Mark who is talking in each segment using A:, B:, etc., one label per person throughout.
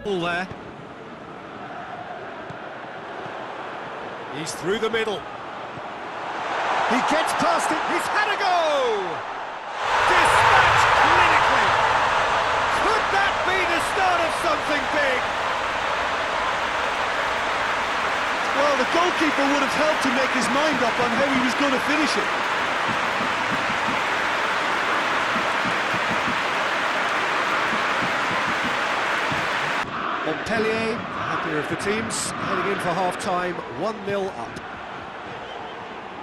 A: Ball there. He's through the middle. He gets past it. He's had a go! Dispatched clinically. Could that be the start of something big?
B: Well, the goalkeeper would have helped to make his mind up on how he was going to finish it.
A: Montpellier, the happier of the teams, heading in for half-time, 1-0 up.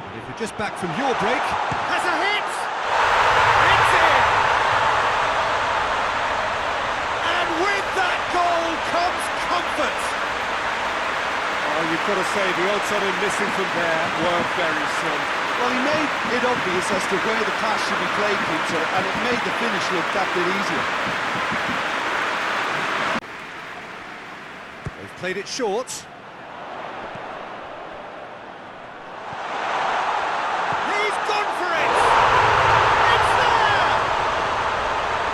A: And if you're just back from your break, has a hit! It's in! And with that goal comes comfort! Oh, you've got to say, the odds on him missing from there were very slim.
B: Well, he made it obvious as to where the pass should be played, Peter, and it made the finish look that bit easier.
A: They've played it short. He's gone for it! It's there!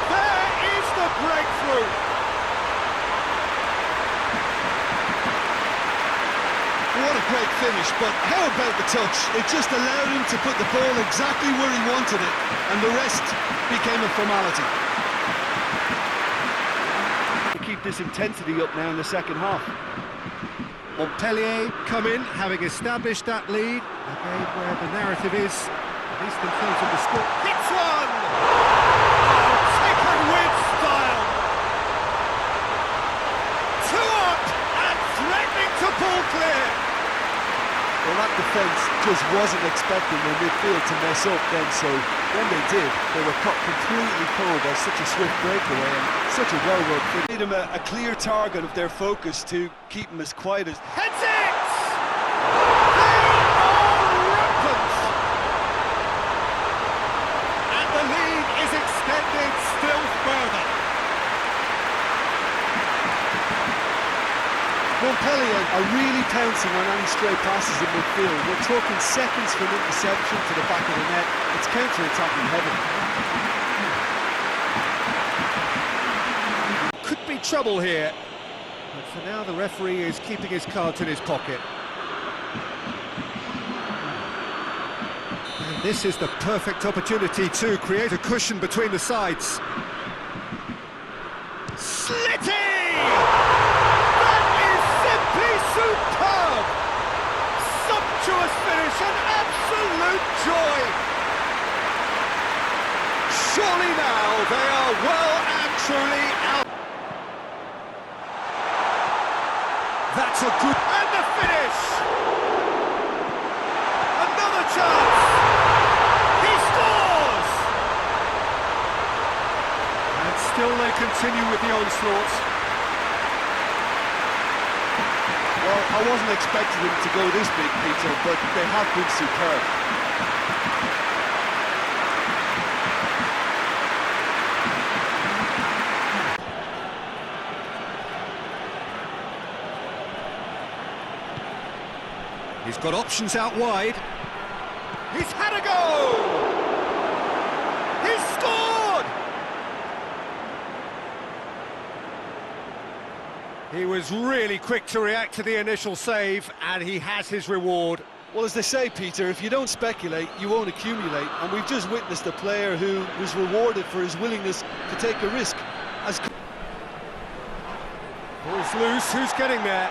A: There is the breakthrough!
B: What a great finish, but how about the touch? It just allowed him to put the ball exactly where he wanted it, and the rest became a formality. Keep this intensity up now in the second half.
A: Montpellier come in, having established that lead. Again, where the narrative is, at least in terms of the score. Hits one! Oh, taken with style! Two up and threatening to pull clear!
B: Well, that defence just wasn't expecting their midfield to mess up then, so when they did, they were caught completely cold by such a swift breakaway and such a well-run finish. Made them a clear target of their focus to keep them as quiet as...
A: Heads it! They are rampant! And the lead is extended still further.
B: Montpellier are really pouncing on any stray passes in midfield. We're talking seconds from interception to the back of the net. It's counter-attacking heaven.
A: Could be trouble here. But for now, the referee is keeping his cards in his pocket. And this is the perfect opportunity to create a cushion between the sides. Slitty! Superb! Sumptuous finish, an absolute joy! Surely now they are well and truly out. That's a good... And the finish! Another chance! He scores! And still they continue with the onslaught.
B: Well, I wasn't expecting them to go this big, Peter, but they have been superb.
A: He's got options out wide. He's had a go! He's scored! He was really quick to react to the initial save, and he has his reward.
B: Well, as they say, Peter, if you don't speculate, you won't accumulate. And we've just witnessed a player who was rewarded for his willingness to take a risk.
A: Ball's loose, who's getting there?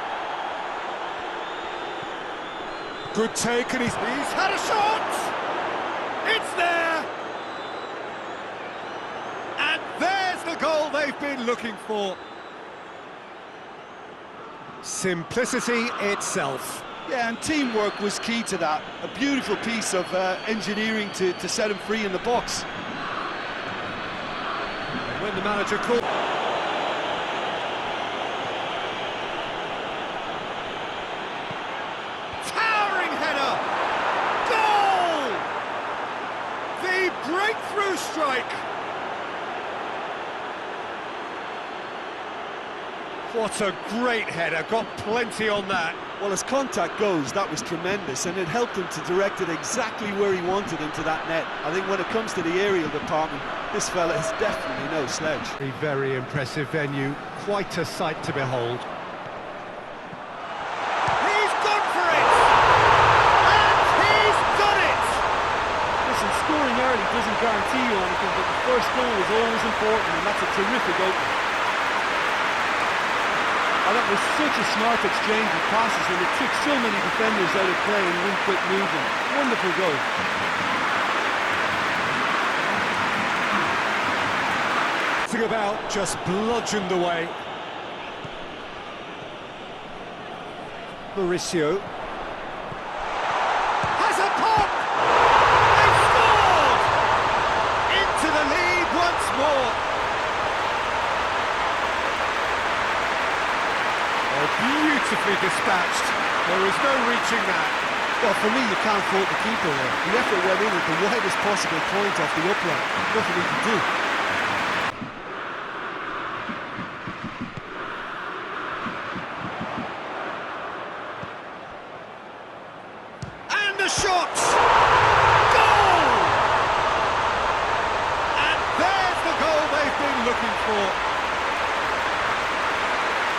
A: Good take, and he's had a shot! It's there! And there's the goal they've been looking for. Simplicity itself.
B: Yeah, and teamwork was key to that. A beautiful piece of engineering to set him free in the box.
A: And when the manager called... Towering header! Goal! The breakthrough strike! What a great header, got plenty on that.
B: Well, as contact goes, that was tremendous, and it helped him to direct it exactly where he wanted into that net. I think when it comes to the aerial department, this fella is definitely no slouch.
A: A very impressive venue, quite a sight to behold. He's gone for it! And he's done it!
C: Listen, scoring early doesn't guarantee you anything, but the first goal is always important, and that's a terrific opening. Oh, that was such a smart exchange of passes, and it took so many defenders out of play in one quick movement. Wonderful goal.
A: About just bludgeoned away. Mauricio has a pop! They scored! Into the lead once more. Oh, beautifully dispatched. There is no reaching that.
B: Well, for me, you can't fault the keeper there. The effort went in at the widest possible point off the upright. Nothing he could do.
A: The shot! Goal! And there's the goal they've been looking for.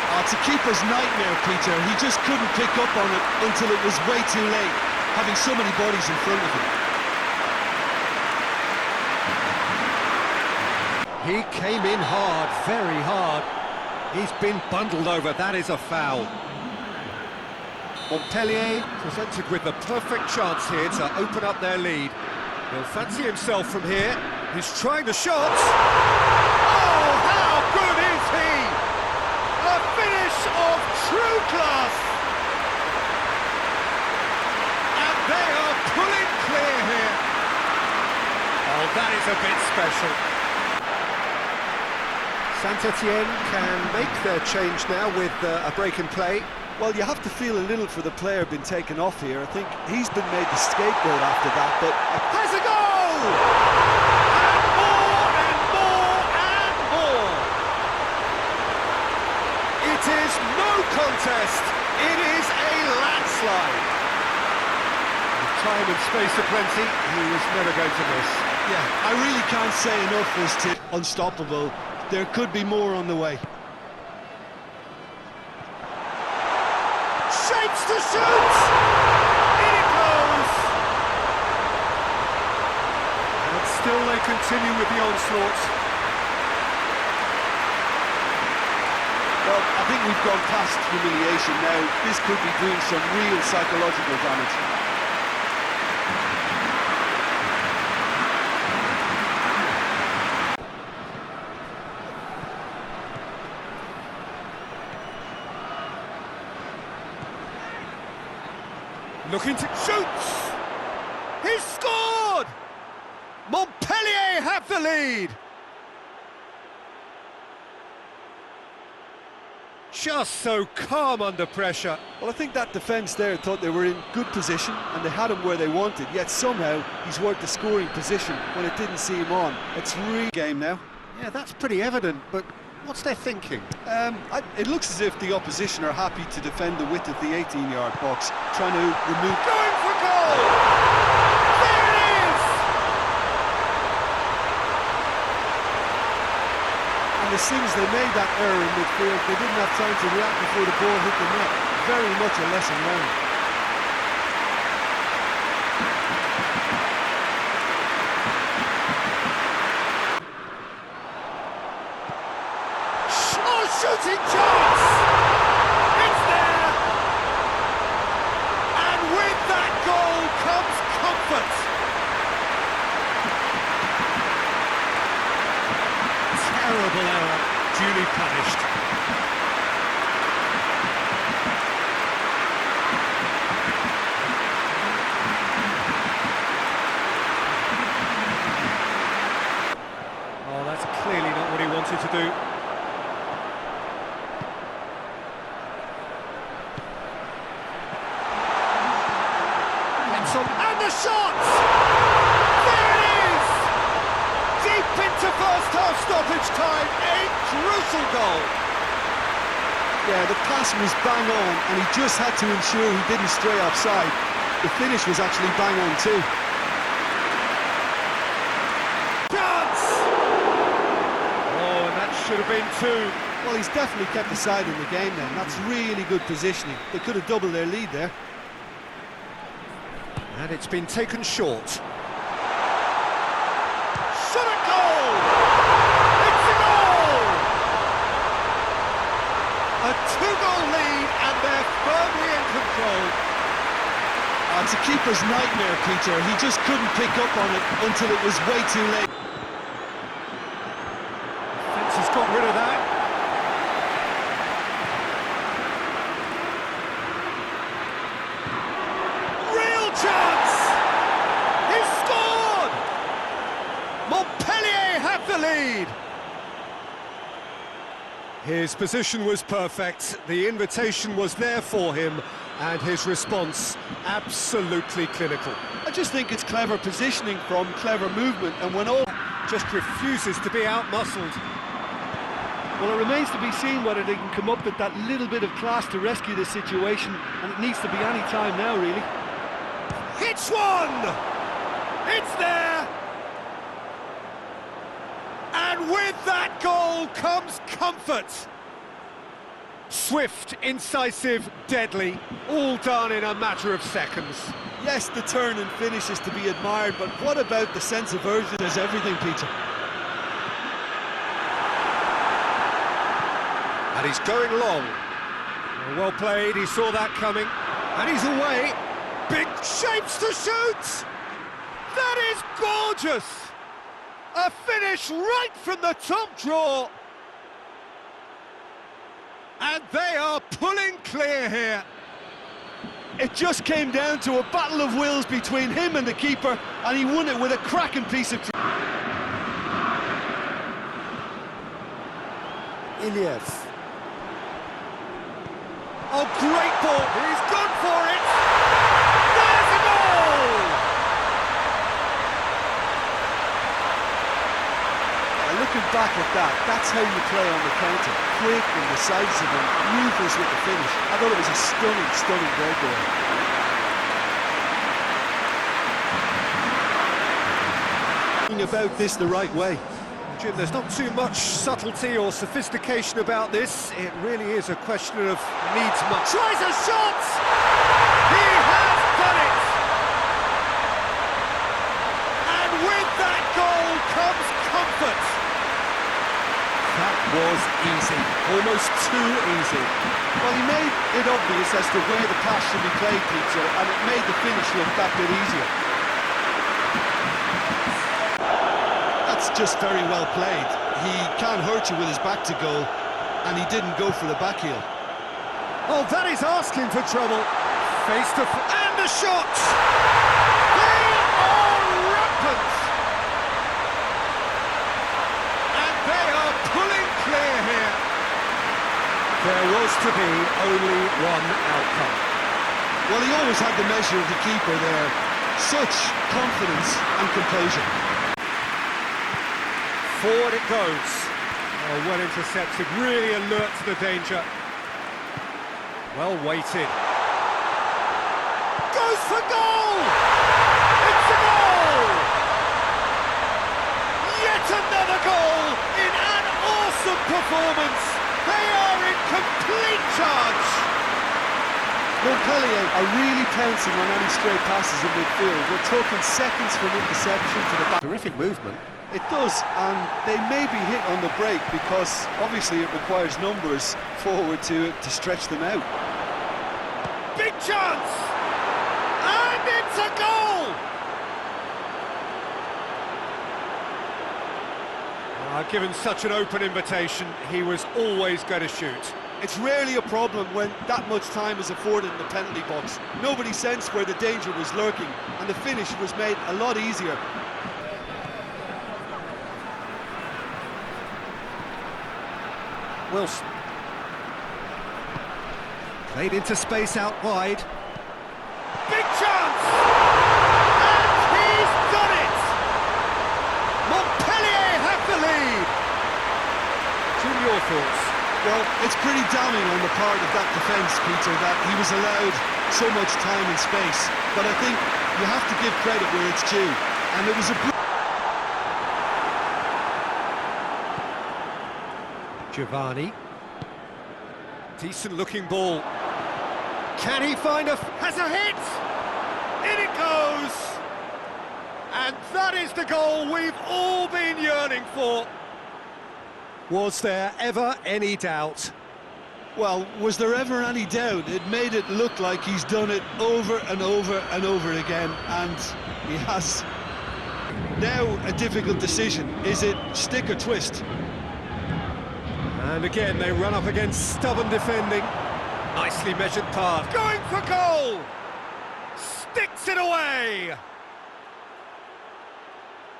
B: Oh, it's a keeper's nightmare, Peter. He just couldn't pick up on it until it was way too late, having so many bodies in front of him.
A: He came in hard, very hard. He's been bundled over. That is a foul. Montpellier presented with the perfect chance here to open up their lead. He'll fancy himself from here. He's trying the shot. Oh, how good is he? A finish of true class. And they are pulling clear here. Oh, that is a bit special. Saint-Etienne can make their change now with a break in play.
B: Well, you have to feel a little for the player being taken off here. I think he's been made the scapegoat after that, but...
A: Has a goal! And more and more and more! It is no contest. It is a landslide. With time and space aplenty, he was never going to miss.
B: Yeah, I really can't say enough as to unstoppable. There could be more on the way.
A: Shapes to shoot! In it goes! But still they continue with the onslaught.
B: Well, I think we've gone past humiliation now. This could be doing some real psychological damage.
A: Looking to shoots! He's scored! Montpellier have the lead! Just so calm under pressure.
B: Well, I think that defence there thought they were in good position and they had him where they wanted, yet somehow he's worked the scoring position when it didn't see him on. It's really game now.
A: Yeah, that's pretty evident, but what's their thinking?
B: It looks as if the opposition are happy to defend the width of the 18-yard box, trying to remove...
A: Going for goal! There it is!
B: And as soon as they made that error in midfield, they didn't have time to react before the ball hit the net. Very much a lesson learned.
A: Shooting chance! It's there! And with that goal comes comfort! Terrible error, duly punished. Oh, that's clearly not what he wanted to do. And the shots! There it is! Deep into first half stoppage time, a crucial goal!
B: Yeah, the pass was bang on, and he just had to ensure he didn't stray offside. The finish was actually bang on too.
A: Chance! Oh, and that should have been two.
B: Well, he's definitely kept the side in the game then. That's really good positioning. They could have doubled their lead there.
A: And it's been taken short. Shot at goal! It's a goal! A two-goal lead, and they're firmly in control.
B: It's a keeper's nightmare, Peter. He just couldn't pick up on it until it was way too late.
A: Defence has got rid of that. Real chance! He's scored! Montpellier have the lead. His position was perfect, the invitation was there for him, and his response absolutely clinical.
B: I just think it's clever positioning from clever movement, and when all
A: Just refuses to be out-muscled.
C: Well, it remains to be seen whether they can come up with that little bit of class to rescue the situation, and it needs to be any time now, really.
A: Hits one! It's there! And with that goal comes comfort. Swift, incisive, deadly, all done in a matter of seconds.
B: yes, the turn and finish is to be admired, but what about the sense of urgency? There's everything, Peter.
A: And he's going long. Well played, he saw that coming. And he's away. Big shapes to shoot! That is gorgeous! A finish right from the top draw. And they are pulling clear here.
B: It just came down to a battle of wills between him and the keeper, and he won it with a cracking piece of...
A: Ilyes. Oh, great ball! He's gone for it! There's a goal!
B: Looking back at that, that's how you play on the counter. Quick and decisive and ruthless with the finish. I thought it was a stunning, stunning breakaway. About this the right way.
A: Jim, there's not too much subtlety or sophistication about this. It really is a question of needs much. Tries a shot! He has done it! And with that goal comes comfort. That was easy, almost too easy.
B: Well, he made it obvious as to where the pass should be played, Peter, and it made the finish look that bit easier. That's just very well played. He can't hurt you with his back to goal, and he didn't go for the back heel.
A: Oh, that is asking for trouble. Face to and the shot! They are rampant! And they are pulling clear here. There was to be only one outcome.
B: Well, he always had the measure of the keeper there. Such confidence and composure.
A: Forward it goes. Oh, well intercepted, really alert to the danger. Well weighted. Goes for goal! It's a goal! Yet another goal in an awesome performance. They are in complete charge.
B: Montpellier are really pouncing on any stray passes in midfield. We're talking seconds from interception to the back.
A: Terrific movement.
B: It does, and they may be hit on the break because obviously it requires numbers forward to stretch them out.
A: Big chance! And it's a goal! Given such an open invitation, he was always going to shoot.
B: It's rarely a problem when that much time is afforded in the penalty box. Nobody sensed where the danger was lurking, and the finish was made a lot easier.
A: Wilson. Played into space out wide. Big chance! And he's done it! Montpellier have the lead! Jim, your thoughts?
B: Well, it's pretty damn stunning on the part of that defence, Peter, that he was allowed so much time and space. But I think you have to give credit where it's due. And it was a...
A: Giovanni. Decent looking ball. Can he find has a hit? In it goes! And that is the goal we've all been yearning for. Was there ever any doubt?
B: Well, was there ever any doubt? It made it look like he's done it over and over and over again, and he has. Now a difficult decision. Is it stick or twist?
A: And again, they run up against stubborn defending. Nicely measured pass. Going for goal! Sticks it away!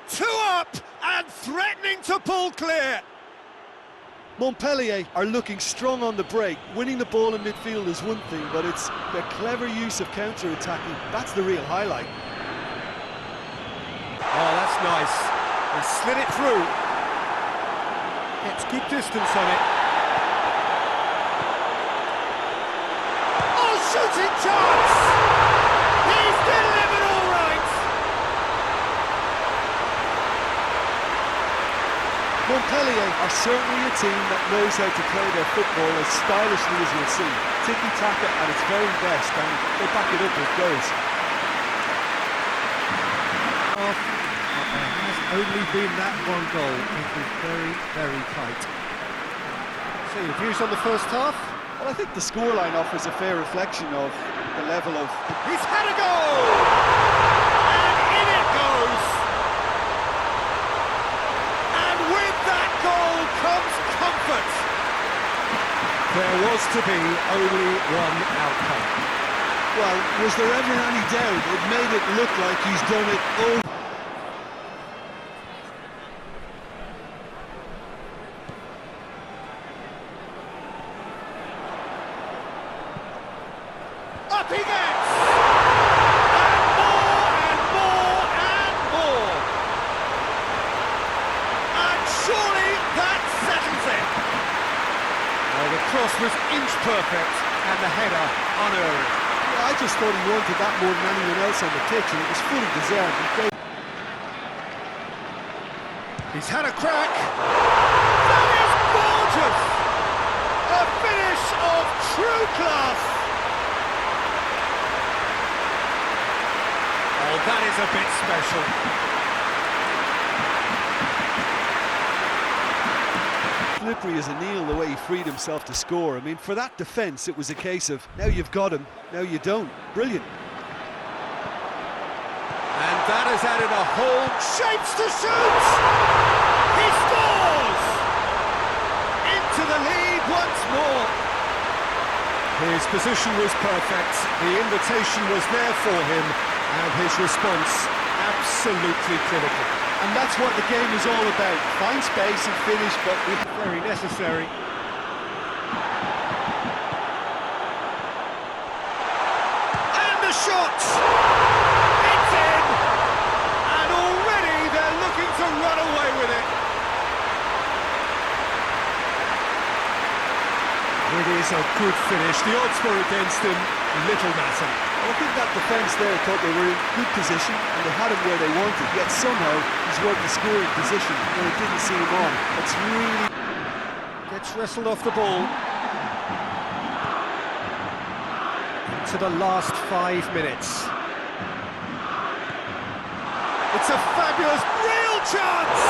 A: 2 up and threatening to pull clear.
B: Montpellier are looking strong on the break. Winning the ball in midfield is one thing, but it's the clever use of counter-attacking. That's the real highlight.
A: Oh, that's nice. They slid it through. Gets good distance on it. Oh, shooting chance! He's delivered all right!
B: Montpellier are certainly a team that knows how to play their football as stylishly as you'll see. Tiki-taka at its very best, and they back it up with goals.
A: There has only been that one goal. It was very, very tight. So your views on the first half?
B: Well, I think the scoreline offers a fair reflection of the level of...
A: He's had a goal! And in it goes! And with that goal comes comfort! There was to be only one outcome.
B: Well, was there ever any doubt? It made it look like he's done it over.
A: Up he gets! And more and more and more! And surely that settles it! Well, the cross was inch perfect and the header unerring.
B: I just thought he wanted that more than anyone else on the pitch, and it was fully deserved.
A: He's had a crack. That is gorgeous! A finish of true class! Oh, that is a bit special.
B: Slippery as a Neil the way he freed himself to score. I mean, for that defence, it was a case of, now you've got him, now you don't. Brilliant.
A: And that has added a whole shapes to shoot! He scores! Into the lead once more. His position was perfect, the invitation was there for him, and his response absolutely critical.
B: And that's what the game is all about. Find space and finish, but
A: Very necessary. And the shot! It's in! And already they're looking to run away with it. It is a good finish. The odds were against him, little matter.
B: I think that defence there thought they were in good position and they had him where they wanted, yet somehow he's worked the scoring position when it didn't see him on. It's really...
A: Gets wrestled off the ball. To the last 5 minutes. It's a fabulous, real chance!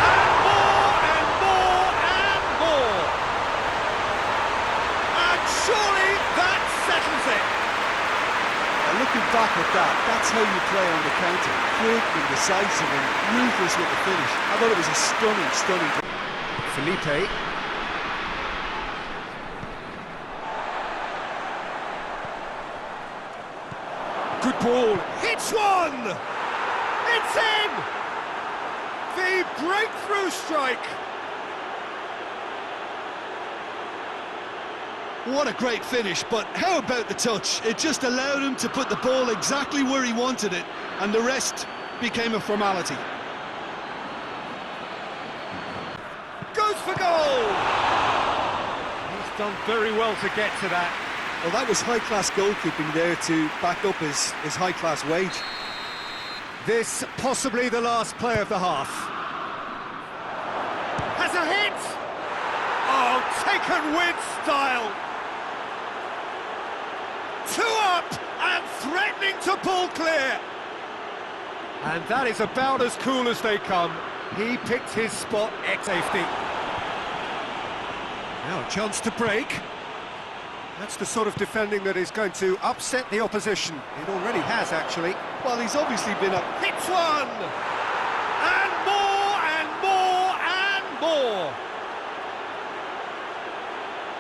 A: And more and more and more! And surely that settles it!
B: Looking back at that, that's how you play on the counter. Quick and decisive and ruthless with the finish. I thought it was a stunning...
A: Felipe. Good ball. Hits one! It's in! The breakthrough strike!
B: What a great finish, but how about the touch? It just allowed him to put the ball exactly where he wanted it, and the rest became a formality.
A: Goes for goal! He's done very well to get to that.
B: Well, that was high-class goalkeeping there to back up his high-class wage.
A: This possibly the last play of the half. Has a hit! Oh, taken with style! 2 up and threatening to pull clear. And that is about as cool as they come. He picked his spot at safety. Now a chance to break. That's the sort of defending that is going to upset the opposition. It already has, actually.
B: Well, he's obviously been up.
A: Hits one! And more, and more, and more!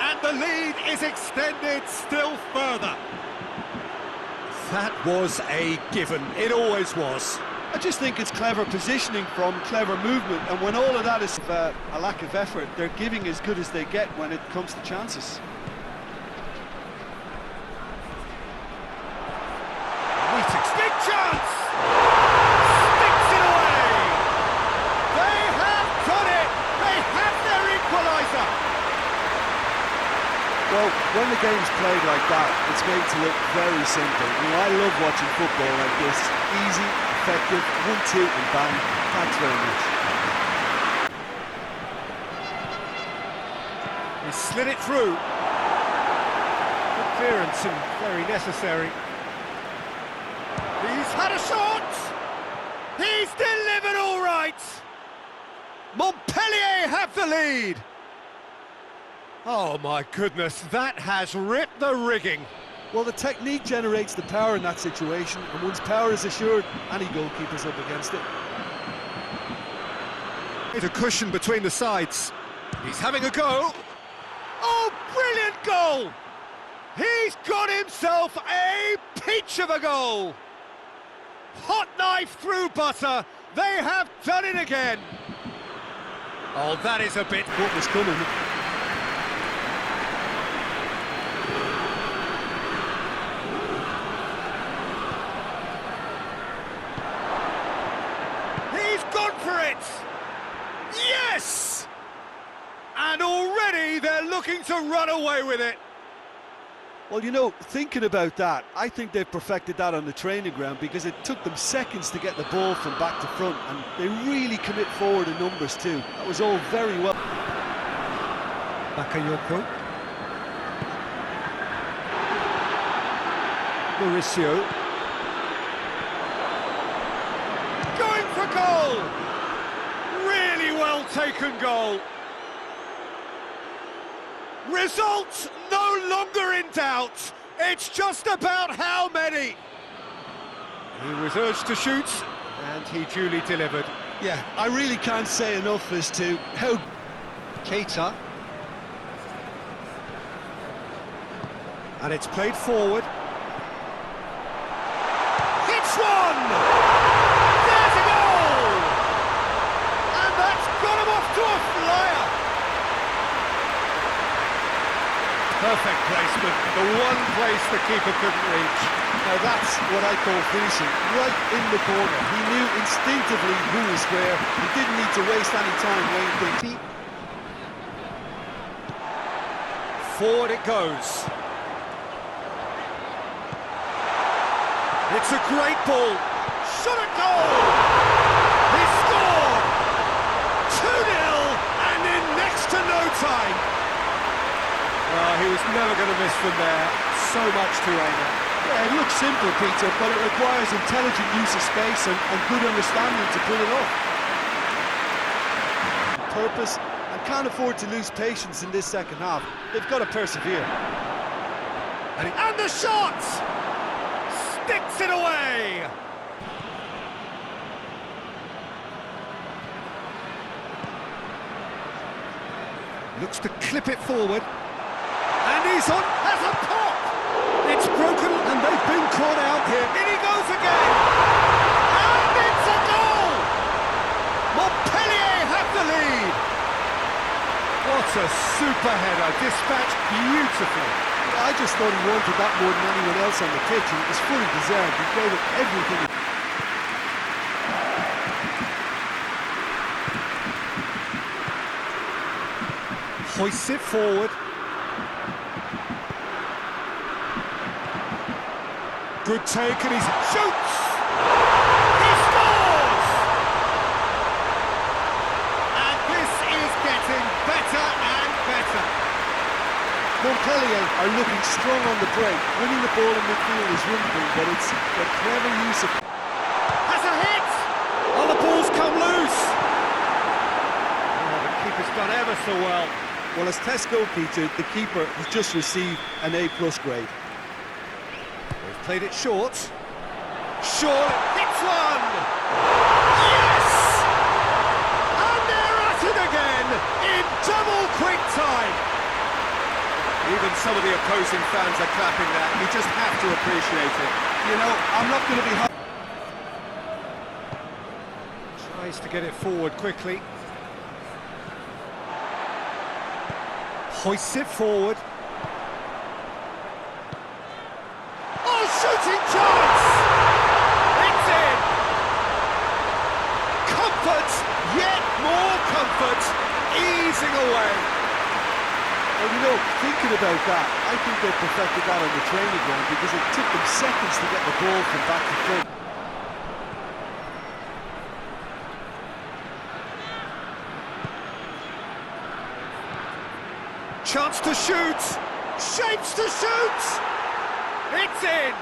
A: And the lead is extended still further. That was a given. It always was.
B: I just think it's clever positioning from clever movement, and when all of that is a lack of effort, they're giving as good as they get when it comes to chances.
A: Big chance! Sticks it away! They have done it! They have their equaliser!
B: Well, when the game's played like that, it's made to look very simple. You know, I love watching football like this. Easy, effective, 1-2 and bang. Thanks very much.
A: He slid it through. Good clearance and very necessary. He's had a shot! He's delivered all right! Montpellier have the lead! Oh my goodness, that has ripped the rigging.
B: Well, the technique generates the power in that situation, and once power is assured, any goalkeeper's up against it.
A: It's a cushion between the sides. He's having a go. Oh, brilliant goal! He's got himself a peach of a goal! Hot knife through butter, they have done it again! Oh, that is a bit...
B: What was coming?
A: He's gone for it! Yes! And already they're looking to run away with it.
B: Well, you know, thinking about that, I think they've perfected that on the training ground because it took them seconds to get the ball from back to front, and they really commit forward in numbers too. That was all very well.
A: Bakayoko. Mauricio. Going for goal! Really well taken goal. Result no longer in doubt. It's just about how many. He was urged to shoot, and he duly delivered.
B: Yeah, I really can't say enough as to how...
A: Keita. And it's played forward. Hits one! There's a goal! And that's got him off to a flyer. Perfect placement, the one place the keeper couldn't reach.
B: Now that's what I call finishing, right in the corner. He knew instinctively who was where. He didn't need to waste any time weighing things.
A: Forward it goes. It's a great ball. Shot at goal! He scored! 2-0 and in next to no time. Well, he was never going to miss from there. So much to aim at.
B: Yeah, it looks simple, Peter, but it requires intelligent use of space and good understanding to pull it off. Purpose, and can't afford to lose patience in this second half. They've got to persevere.
A: And the shot! Sticks it away! Looks to clip it forward. And he's on, has a pop! It's broken and they've been caught out here. In he goes again! And it's a goal! Montpellier have the lead! What a super header, dispatched beautifully.
B: I just thought he wanted that more than anyone else on the pitch, and it was fully deserved. He gave it everything.
A: Hoists it forward. good take, and he shoots! He scores! And this is getting better and better.
B: Montpellier are looking strong on the break. Winning the ball in midfield is one thing, but it's a clever use of...
A: Has a hit! Oh, the ball's come loose! Oh, the keeper's done ever so well.
B: Well, as test goalkeeper, the keeper has just received an A+ grade.
A: They've played it short. Sure, hits one! Yes! And they're at it again in double quick time. Even some of the opposing fans are clapping that. You just have to appreciate it.
B: You know, I'm not going to be...
A: Tries to get it forward quickly. Hoists it forward. Oh, shooting chance! It's in! Comfort, yet more comfort, easing away.
B: Well, you know, thinking about that, I think they perfected that on the training ground because it took them seconds to get the ball from back to front.
A: Chance to shoot! Shapes to shoot! It's in!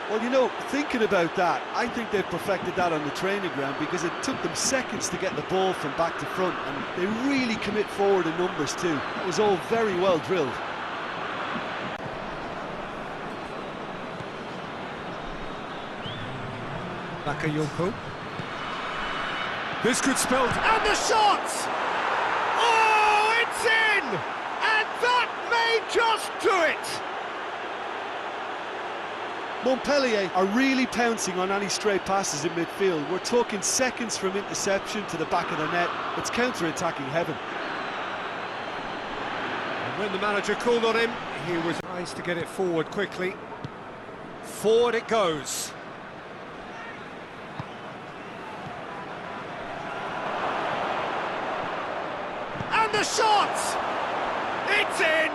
B: Well, you know, thinking about that, I think they've perfected that on the training ground because it took them seconds to get the ball from back to front, and they really commit forward in numbers too. That was all very well drilled.
A: Bakayoko. This could spell... And the shot! Oh, it's in! And that may just do it!
B: Montpellier are really pouncing on any stray passes in midfield. We're talking seconds from interception to the back of the net. It's counter-attacking heaven.
A: And when the manager called on him, he was nice to get it forward quickly. Forward it goes. And the shot! It's in!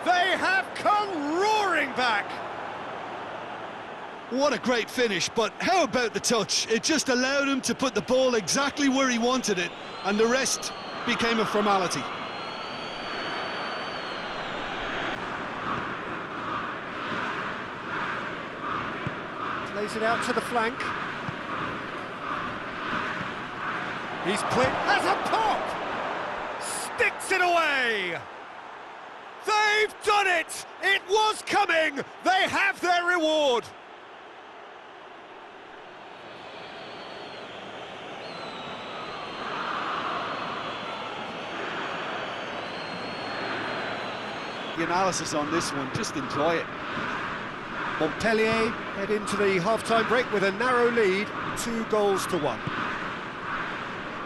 A: They have come roaring back!
B: What a great finish, but how about the touch? It just allowed him to put the ball exactly where he wanted it, and the rest became a formality.
A: Plays it out to the flank. He's played... Has a pop! Sticks it away! They've done it! It was coming! They have their reward!
B: The analysis on this one, just enjoy it.
A: Montpellier head into the half-time break with a narrow lead, 2-1.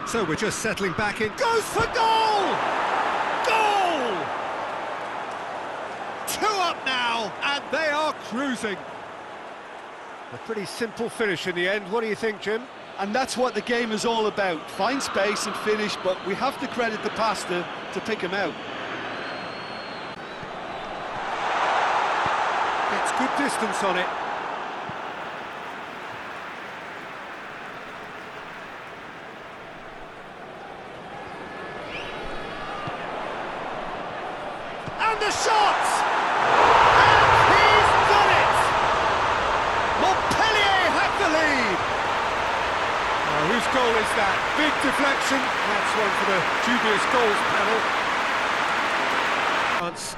A: So we're just settling back in. Goes for goal! Goal! 2 up now, and they are cruising. A pretty simple finish in the end. What do you think, Jim?
B: And that's what the game is all about. Find space and finish, but we have to credit the passer to pick him out.
A: Gets good distance on it. And the shot! And he's done it! Montpellier have the lead! Now, whose goal is that? Big deflection. That's one for the dubious goals panel. Chance.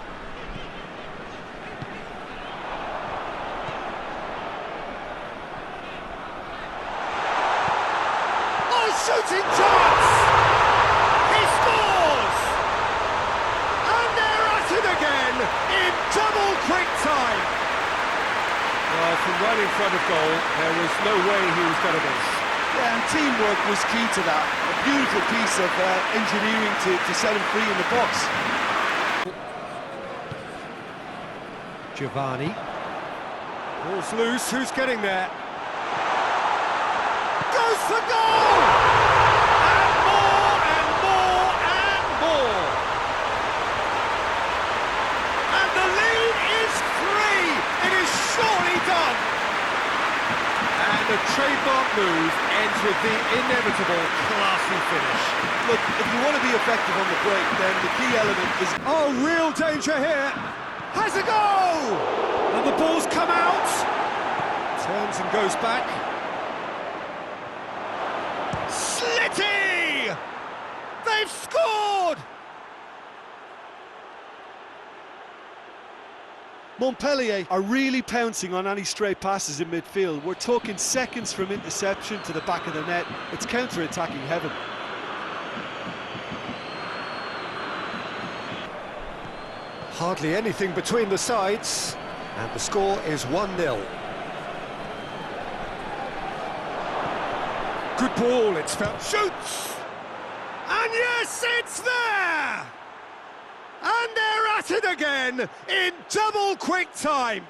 A: Oh, shooting chance! He scores! And they're at it again in double quick time. Well, from right in front of goal, there was no way he was going to miss.
B: Yeah, and teamwork was key to that. A beautiful piece of engineering to set him free in the box.
A: Giovanni. Ball's loose, who's getting there? Goes for goal! And more and more and more! And the trademark move ends with the inevitable classy finish.
B: Look, if you want to be effective on the break, then the key element is...
A: Oh, real danger here. Has a go! And the ball's come out. Turns and goes back. Slitty! They've scored!
B: Montpellier are really pouncing on any stray passes in midfield. We're talking seconds from interception to the back of the net. It's counter-attacking heaven.
A: Hardly anything between the sides, and the score is 1-0. Good ball, it's felt. Shoots! And yes, it's there! And they're at it again in double quick time.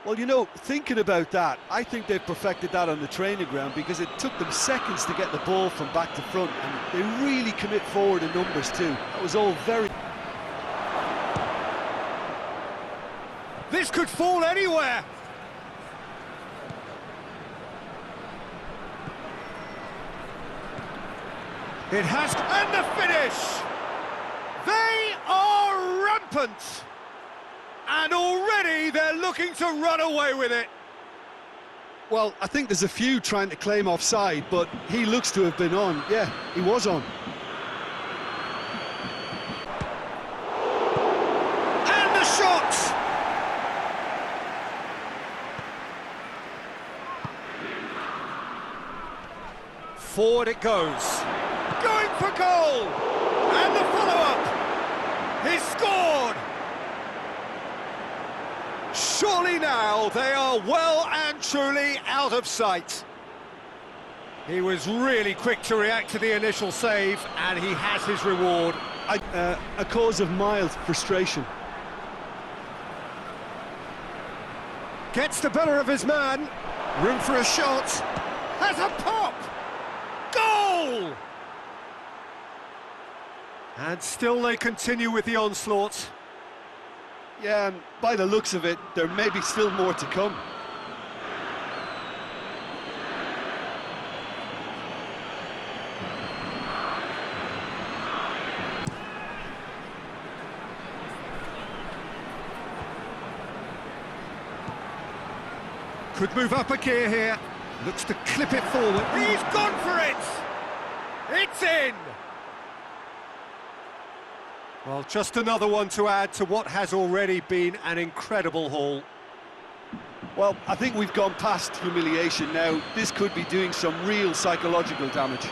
B: Well, you know, thinking about that, I think they've perfected that on the training ground because it took them seconds to get the ball from back to front, and they really commit forward in numbers too. That was all very...
A: This could fall anywhere. It has, and the finish! They are rampant! And already they're looking to run away with it.
B: Well, I think there's a few trying to claim offside, but he looks to have been on. Yeah, he was on.
A: And the shot! Forward it goes. Going for goal! And the follow-up! He's scored! Surely now they are well and truly out of sight. He was really quick to react to the initial save, and he has his reward.
B: A cause of mild frustration.
A: Gets the better of his man. Room for a shot. Has a pop! Goal! And still they continue with the onslaught.
B: Yeah, and by the looks of it, there may be still more to come.
A: Could move up a gear here. Looks to clip it forward. He's gone for it! It's in! Well, just another one to add to what has already been an incredible haul.
B: Well, I think we've gone past humiliation now. This could be doing some real psychological damage.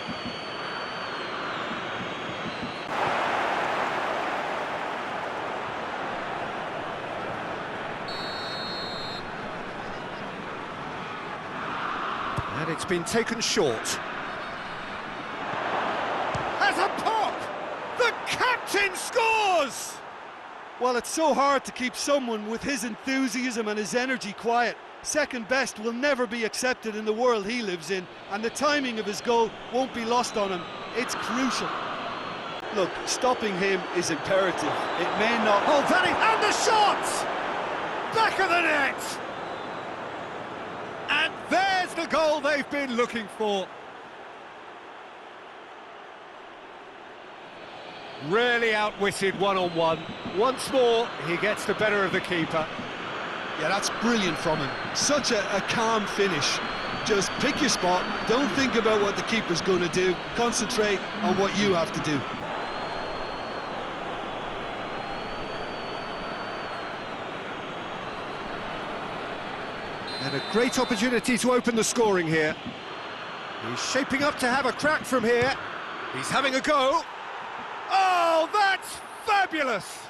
A: And it's been taken short. Has a pop! The captain scores!
B: Well, it's so hard to keep someone with his enthusiasm and his energy quiet. Second best will never be accepted in the world he lives in, and the timing of his goal won't be lost on him. It's crucial. Look, stopping him is imperative. It may not...
A: Oh, and the shot! Back of the net! And there's the goal they've been looking for. Really outwitted one-on-one. Once more, he gets the better of the keeper.
B: Yeah, that's brilliant from him. Such a calm finish. Just pick your spot, don't think about what the keeper's going to do, concentrate on what you have to do.
A: And a great opportunity to open the scoring here. He's shaping up to have a crack from here. He's having a go. Oh, that's fabulous!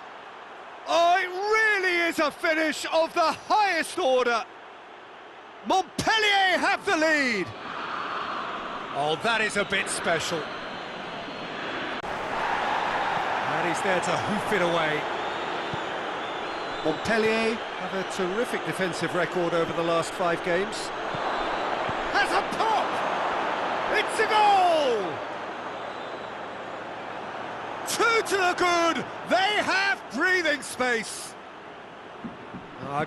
A: Oh, it really is a finish of the highest order. Montpellier have the lead. Oh, that is a bit special. And he's there to hoof it away. Montpellier have a terrific defensive record over the last 5 games. Has a pop! It's a goal! 2 to the good! They have breathing space!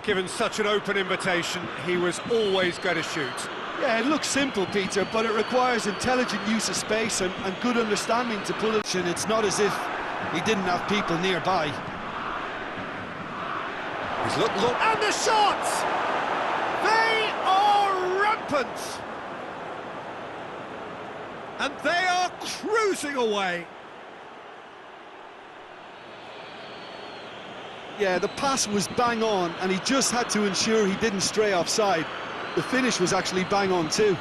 A: Given such an open invitation, he was always going to shoot.
B: Yeah, it looks simple, Peter, but it requires intelligent use of space and good understanding to pull it. And it's not as if he didn't have people nearby.
A: He's look, and the shots! They are rampant! And they are cruising away.
B: Yeah, the pass was bang on, and he just had to ensure he didn't stray offside. The finish was actually bang on too.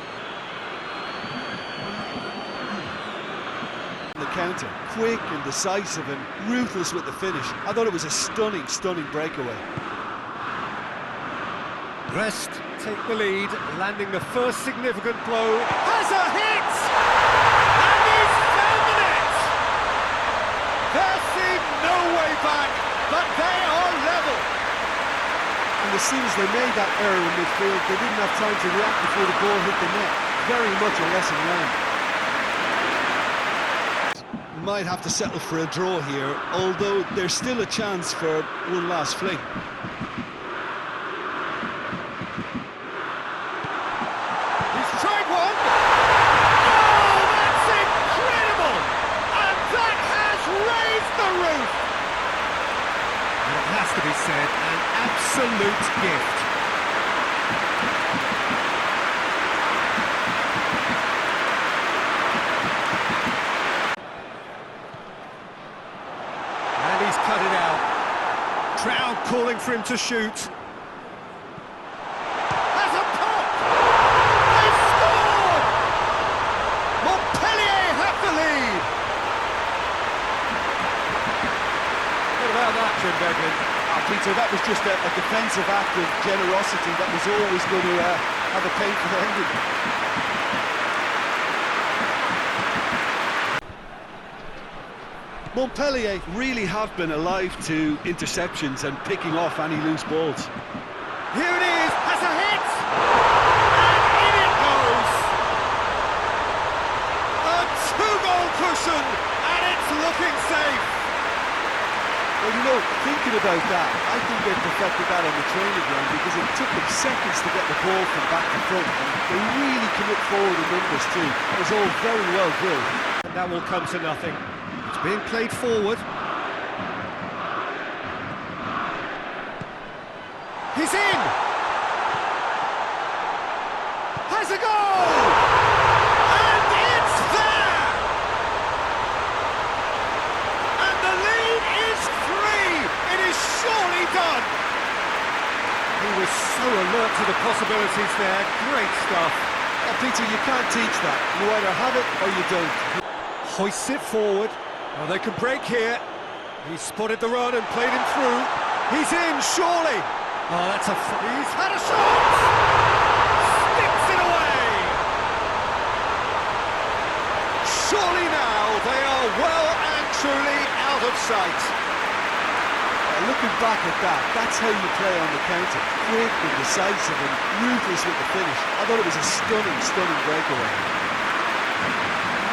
B: The counter, quick and decisive and ruthless with the finish. I thought it was a stunning, stunning breakaway.
A: Brest take the lead, landing the first significant blow. Has a hit! And he's found the net! There seemed no way back, but they are level.
B: And as soon as they made that error in midfield, they didn't have time to react before the ball hit the net. Very much a lesson learned. Might have to settle for a draw here, although there's still a chance for one last fling.
A: He's tried one! Oh, that's incredible! And that has raised the roof! And it has to be said, an absolute gift. And he's cut it out. Crowd calling for him to shoot. Has a pop! They scored! Montpellier have the lead! What about that, Jim Beglin?
B: Peter, that was just a defensive act of generosity that was always going to have a painful ending. Montpellier really have been alive to interceptions and picking off any loose balls.
A: Here it is, has a hit! And in it goes! A two-goal cushion, and it's looking safe!
B: Well, you know, thinking about that, I think they perfected that on the training ground because it took them seconds to get the ball from back to front, and they really commit forward in numbers too. It was all very well drilled.
A: And that will come to nothing. It's being played forward. He's in! Has a goal! And it's there! And the lead is 3! It is surely done! He was so alert to the possibilities there. Great stuff.
B: Oh, Peter, you can't teach that. You either have it or you don't.
A: Hoists it forward. Oh, they can break here. He spotted the run and played him through. He's in, surely. Oh, that's a... He's had a shot! Sticks it away! Surely now they are well and truly out of sight.
B: Looking back at that, that's how you play on the counter. Quick and decisive and ruthless with the finish. I thought it was a stunning, stunning breakaway.